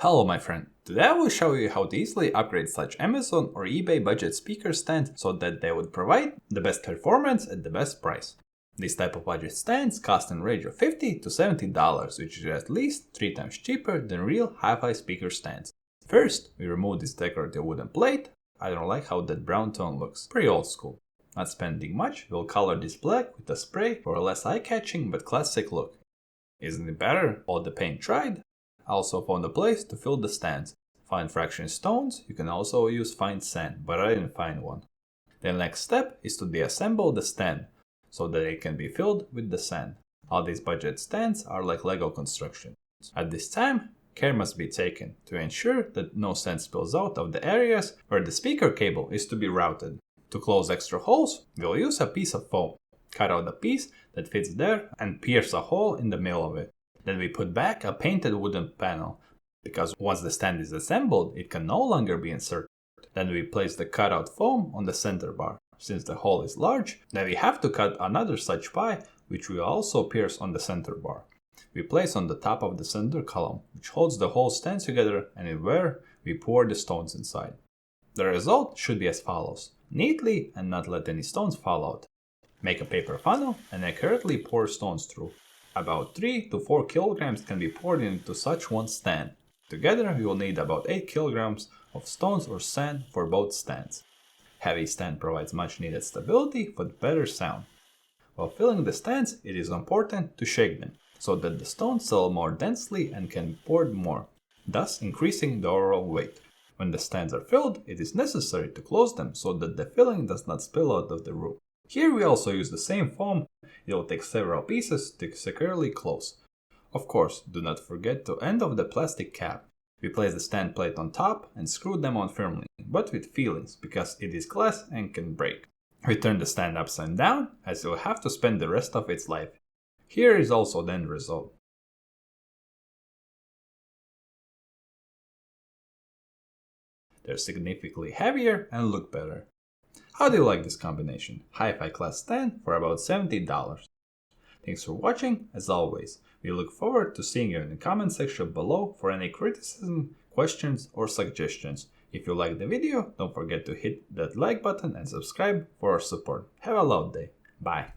Hello my friend, today I will show you how to easily upgrade such Amazon or eBay budget speaker stands so that they would provide the best performance at the best price. These type of budget stands cost in range of $50 to $70, which is at least 3 times cheaper than real hi-fi speaker stands. First, we remove this decorative wooden plate. I don't like how that brown tone looks, pretty old school. Not spending much, we'll color this black with a spray for a less eye-catching but classic look. Isn't it better? All the paint dried? I also found a place to fill the stands. Find fraction stones, you can also use fine sand, but I didn't find one. The next step is to deassemble the stand, so that it can be filled with the sand. All these budget stands are like Lego construction. At this time, care must be taken to ensure that no sand spills out of the areas where the speaker cable is to be routed. To close extra holes, we'll use a piece of foam. Cut out the piece that fits there and pierce a hole in the middle of it. Then we put back a painted wooden panel, because once the stand is assembled, it can no longer be inserted. Then we place the cutout foam on the center bar. Since the hole is large, then we have to cut another such pie, which we also pierce on the center bar. We place on the top of the center column, which holds the whole stand together, and in where we pour the stones inside. The result should be as follows. Neatly and not let any stones fall out. Make a paper funnel and accurately pour stones through. About 3 to 4 kilograms can be poured into such one stand. Together you will need about 8 kilograms of stones or sand for both stands. Heavy stand provides much needed stability for better sound. While filling the stands, it is important to shake them, so that the stones settle more densely and can be poured more, thus increasing the overall weight. When the stands are filled, it is necessary to close them so that the filling does not spill out of the room. Here we also use the same foam. It will take several pieces to securely close. Of course, do not forget to end off the plastic cap. We place the stand plate on top and screw them on firmly, but with feelings, because it is glass and can break. We turn the stand upside down, as it will have to spend the rest of its life. Here is also the end result. They're significantly heavier and look better. How do you like this combination? Hi-Fi class stand for about $70. Thanks for watching. As always, we look forward to seeing you in the comment section below for any criticism, questions or suggestions. If you like the video, don't forget to hit that like button and subscribe for our support. Have a lovely day. Bye.